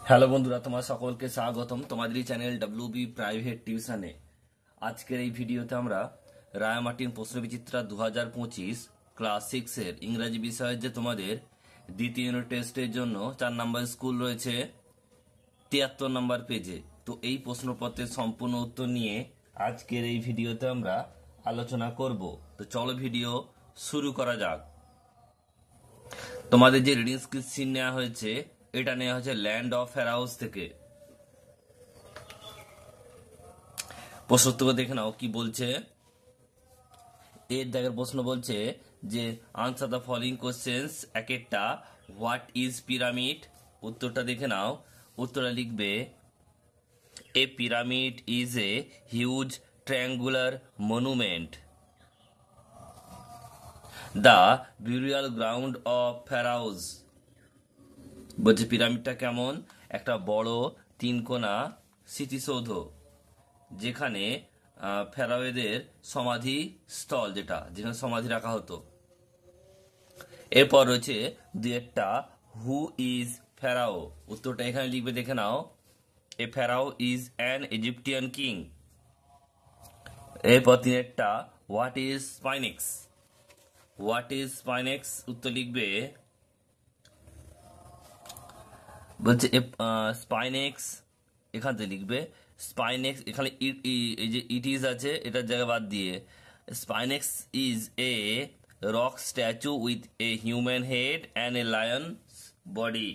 Hello বন্ধুরা, তোমার সকলকে স্বাগতম তোমাদের এই চ্যানেল ডব্লিউবি প্রাইভেট টিউশনে। আজকের এই ভিডিওতে আমরা রায় মার্টিন প্রশ্নবিচিত্রা 2025 ক্লাস 6-এর ইংরাজি বিষয়ের যে তোমাদের দ্বিতীয় ইউনিট টেস্টের জন্য 4 নম্বর স্কুল রয়েছে 73 নম্বর পেজে। তো এই প্রশ্নপত্রের সম্পূর্ণ উত্তর নিয়ে আজকের এই ভিডিওতে আমরা আলোচনা করব। তো চলো ভিডিও শুরু করা যাক। তোমাদের যে রিডিং স্কিল নেওয়া হয়েছে, এটা নেওয়া হয়েছে ল্যান্ড অফ ফেরাউস থেকে। প্রশ্নোত্তর দেখে নাও কি বলছে। এর দাগের প্রশ্ন বলছে যে আনসার দ্য ফলোইং কোশ্চেন্স। এক একটা হোয়াট ইজ পিরামিড, উত্তরটা দেখে নাও। উত্তরটা লিখবে a pyramid is a huge triangular monument the burial ground of pharaohs. বলছে পিরামিডটা কেমন? একটা বড় তিনকোনা স্মৃতিসৌধ, যেখানে ফেরাওদের সমাধি স্থল, যেখানে সমাধি রাখা হতো। এরপর রয়েছে দুই একটা হু ইজ ফেরাও, উত্তরটা এখানে লিখবে দেখে নাও। এ ফেরাও ইজ অ্যান ইজিপ্টিয়ান কিং। এরপর তিন একটা হোয়াট ইজ স্পাইনেক্স। হোয়াট ইজ স্পাইনেক্স, উত্তর লিখবে বলছে স্পাইনেক্স, এখান থেকে লিখবে স্পাইনেক্স। এখানে এই যে ইট ইজ আছে, এটার জায়গায় বাদ দিয়ে sphinx is a rock statue with a human head and a lion's body,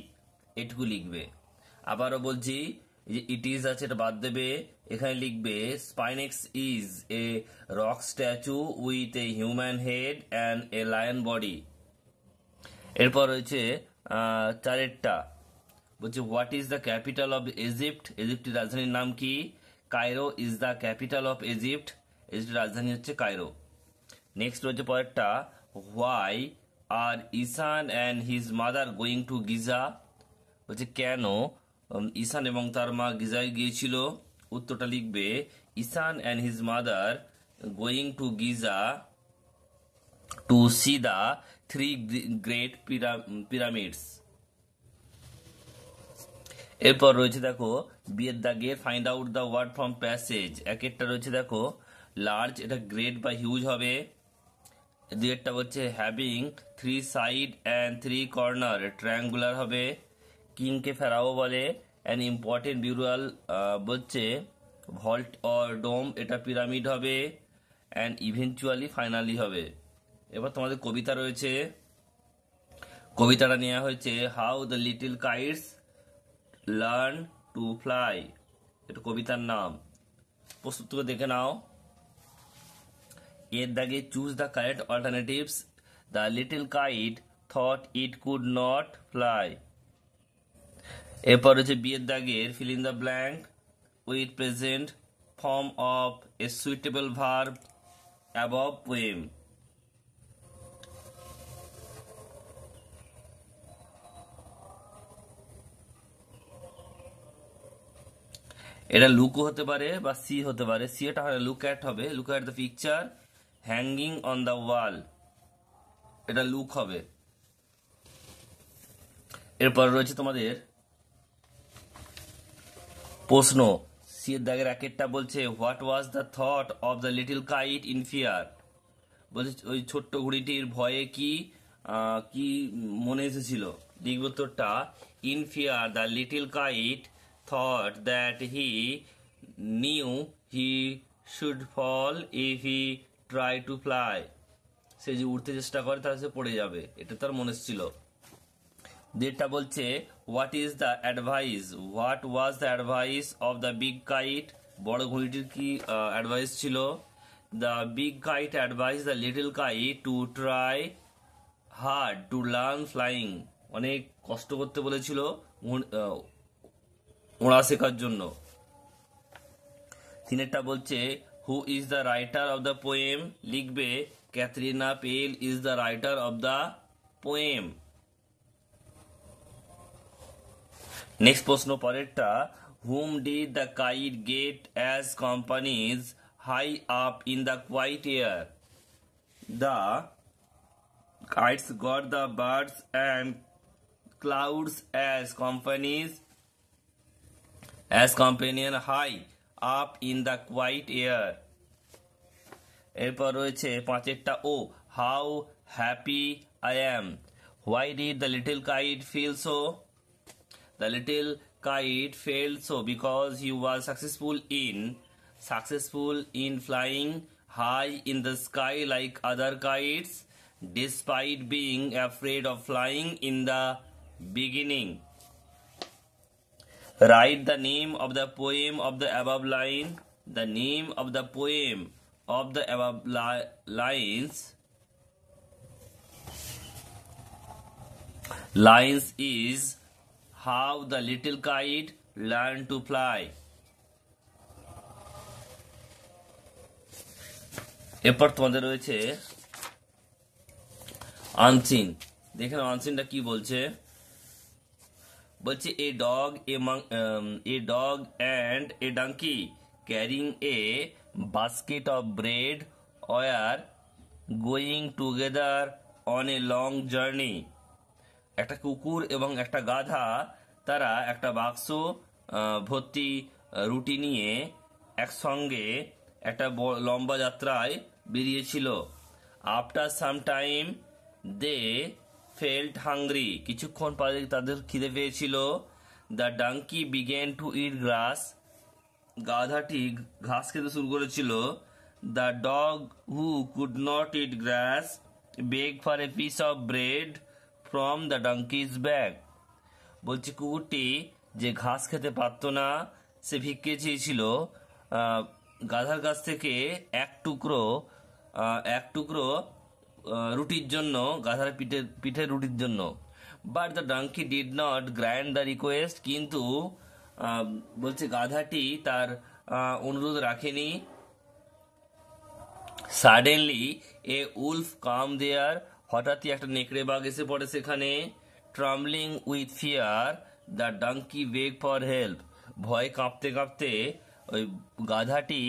এটুকু লিখবে। আবারও বলছি, যে ইট ইজ আছে এটা বাদ দেবে, এখানে লিখবে sphinx is a rock statue with a human head and a lion body. এরপর রয়েছে চারেরটা বলছে what is the capital of Egypt. ইজিপ্টের রাজধানীর নাম কি? Cairo is the capital of Egypt. ইজিপ্টের রাজধানী হচ্ছে কায়রো। নেক্সট রয়েছে পরেরটা why are Ishan and his mother going to Giza. বলছে কেন ইসান এবং তার মা গিজায় গিয়েছিল। উত্তরটা লিখবে Ishan and his mother going to Giza to see the 3 great pyramids. এরপর রয়েছে দেখো বিয়ের দাগে find out the word from passage. এক একটা রয়েছে দেখো লার্জ, এটা গ্রেট বা হিউজ হবে। দুই একটা হচ্ছে having 3 side and 3 corner, triangular হবে। কিংকে ফেরাও বলে অ্যান ইম্পর্টেন্ট বিউরাল, বলছে ভল্ট অর ডোম, এটা পিরামিড হবে। অ্যান্ড ইভেনচুয়ালি ফাইনালি হবে। এবার তোমাদের কবিতা রয়েছে, কবিতাটা নেওয়া হয়েছে how the little kites learn to fly, এটা কবিতার নাম। প্রস্তুত করে দেখে নাও। এর দাগে choose the correct alternatives. The little kite thought it could not fly. এরপর হচ্ছে বি এর দাগের feel in the blank with present form of a suitable verb above poem. এটা লুকও হতে পারে বা সি হতে পারে। সি এটা হয় লুক অ্যাট হবে, look at the picture hanging on the wall, এটা লুক হবে। এরপর রয়েছে তোমাদের প্রশ্ন। সি এর দাগের এক একটা বলছে what was the thought of the little kite in fear. বলছে ওই ছোট্ট ঘুড়িটির ভয়ে কি কি মনে এসেছিল। লিখব তোরটা in fear the little kite thought that he knew he should fall if he tried to fly. সে যে উঠতে চেষ্টা করে তাহলে সে পড়ে যাবে, এটা তার মনে ছিল। যেটা বলছে what is the advice, what was the advice of the big kite, বড় ঘুড়িটির কি অ্যাডভাইস ছিল। The big kite advice the little kite to try hard to learn flying, অনেক কষ্ট করতে বলেছিল ওড়া শেখার জন্য। তিনেরটা বলছে who is the writer of the poem. লিখবে Katharina Pell is the writer of the poem. Next প্রশ্ন পরেরটা whom did the kite get as companies high up in the quiet air. The kites got the birds and clouds as companies as companion high up in the quiet air. এরপর রয়েছে পাঁচেরটা ও, how happy I am. Why did the little kite feel so? The little kite felt so because he was successful in flying high in the sky like other kites, despite being afraid of flying in the beginning. Write the name of the poem of the above line. The name of the poem of the above lines is How the Little Kite Learned to Fly. এরপর তোমাদের রয়েছে unseen. দেখেন আনসিনটা কি বলছে। বলছে a dog and a donkey carrying a basket of bread were going together on a long journey. একটা কুকুর এবং একটা গাধা তারা একটা বাক্স ভর্তি রুটি নিয়ে একসঙ্গে একটা লম্বা যাত্রায় বেরিয়েছিল। After some time they felt hungry, কিছুক্ষণ পরে তাদের খিদে পেয়েছিল। The donkey began to eat grass, গাধাটি ঘাস খেতে শুরু করেছিল। The dog who could not eat grass beg for a piece of bread from the donkey's bag. বলছে কুকুরটি যে ঘাস খেতে পারত না সে ভিক্ষে চেয়েছিল গাধার কাছ থেকে এক টুকরো রুটির জন্য, গাধার পিঠের রুটির জন্য। But the donkey did not grant the request, কিন্তু বলছে গাধাটি তার অনুরোধ রাখেনি। সাডেনলি এ উলফ কাম দেয়ার, হঠাৎই একটা নেকড়ে বাঘ এসে পড়ে সেখানে। Trembling with fear the donkey beg for help, ভয় কাঁপতে কাঁপতে ওই গাধাটি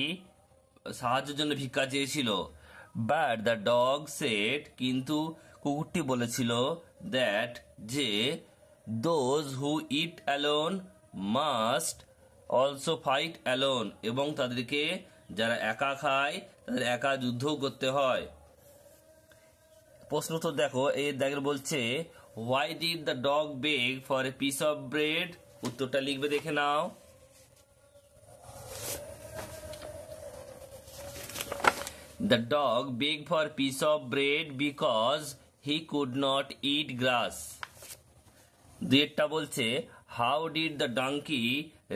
সাহায্যের জন্য ভিক্ষা চেয়েছিল। বাট দ্য ডগ সেড, কিন্তু কুকুরটি বলেছিল দ্যাট যে those who it alone must also fight alone, এবং তাদেরকে যারা একা খায় তাদের একা যুদ্ধও করতে হয়। প্রশ্ন তো দেখো, এই দেখে বলছে why did the dog beg for a piece of bread, উত্তরটা লিখবে দেখে নাও। The dog begged for a piece of bread because he could not eat grass. দুইটা বলছে how did the donkey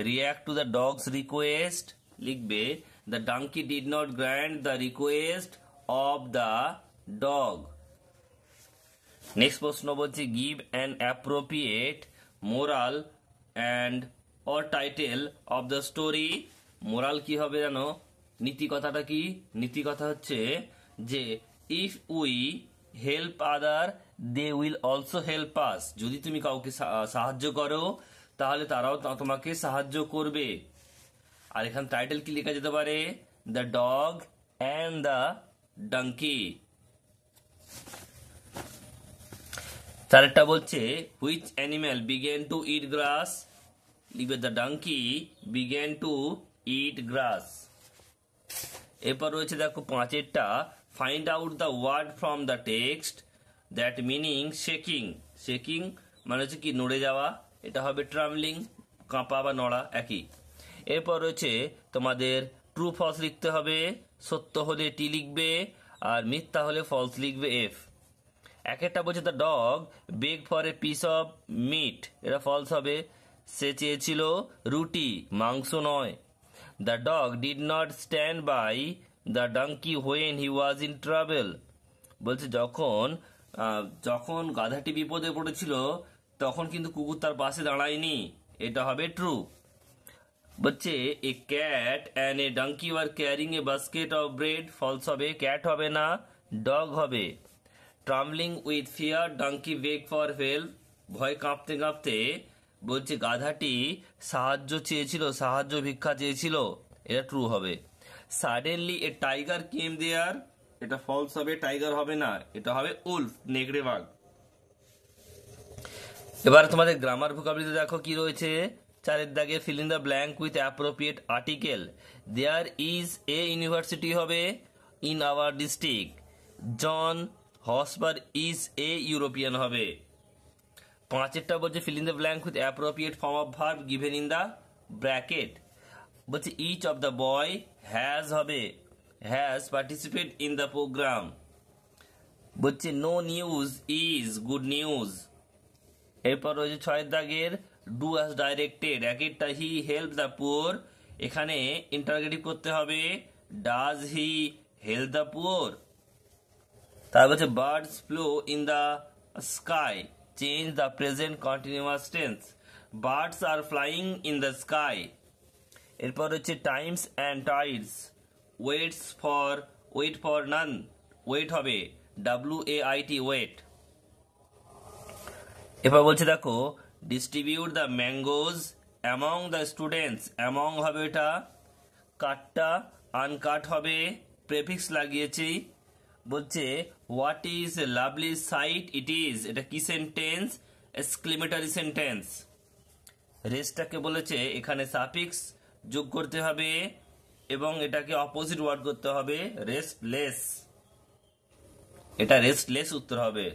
react to the dog's request, লিখবে the donkey did not grant the request of the dog. Next প্রশ্ন বলছে give an appropriate moral and or title of the story. Moral কি হবে জানো? নীতি কথাটা কি? নীতি কথা হচ্ছে যে if we help other they will also help us, যদি তুমি কাউকে সাহায্য করো তাহলে তারাও তোমাকে সাহায্য করবে। আর এখানে টাইটেল কি লেখা যেতে পারে? The dog and the donkey. চারটা বলছে which animal began to eat grass, লিখবে the donkey began to eat grass. এরপর রয়েছে দেখো পাঁচেরটা find out the word from the text that meaning shaking. Shaking মানে হচ্ছে কি নড়ে যাওয়া, এটা হবে ট্রামলিং, কাঁপা বা নড়া একই। এরপর রয়েছে তোমাদের ট্রু ফলস লিখতে হবে, সত্য হলে টি লিখবে আর মিথ্যা হলে ফলস লিখবে এফ। এক একটা বলছে the dog beg for a piece of meat, এটা ফলস হবে, সে চেয়েছিল রুটি, মাংস নয়। The dog did not stand by the donkey when he was in trouble. বলছে যখন গাধাটি বিপদে পড়েছিল তখন কিন্তু কুকুর তার পাশে দাঁড়ায়নি, এটা হবে ট্রু। বলছে a cat and a donkey were carrying a basket of bread, false হবে, ক্যাট হবে না, ডগ হবে। Trembling with fear donkey beg for help, ভয় কাঁপতে কাঁপতে বলছে গাধাটি সাহায্য চেয়েছিল, সাহায্য ভিক্ষা চেয়েছিল, এটা ট্রু হবে। সাডেনলি এ টাইগার কেম দেয়ার, এটা ফলস হবে, টাইগার হবে না, এটা হবে উলফ, নেকড়ে বাঘ। এবার তোমাদের গ্রামার ভোকাবুলারিতে দেখো কি রয়েছে চারের দাগে fill in the blank with appropriate article. There is a university হবে in our district. John Hosper is a European হবে। পাঁচেরটা বলছে fill in the blank with appropriate form of verb given in the bracket. বলছে each of the boy has হবে has participate in the program. বলছে no news is good news. এরপর রয়েছে ছয়ের দাগের ডু অ্যাজ ডাইরেক্টেড। একেরটা he help the poor, এখানে interrogative করতে হবে does he help the poor. তারপর হচ্ছে birds flow in the sky, change the present continuous tense, birds are flying in the sky. এরপর হচ্ছে times and tides, wait for none, wait হবে WAIT wait. এবার বলছে দেখো distribute the mangoes among the students, among হবে এটা, কাটটা uncut হবে, প্রেফিক্স লাগিয়েছি। বলছে what is a lovely sight it is, এটা কি সেন্টেন্স, এক্সক্লেমেটরি সেন্টেন্স। রেস্টটাকে বলেছে এখানে সাফিক্স যোগ করতে হবে এবং এটাকে অপোজিট ওয়ার্ড করতে হবে রেস্টলেস, এটা রেস্টলেস উত্তর হবে।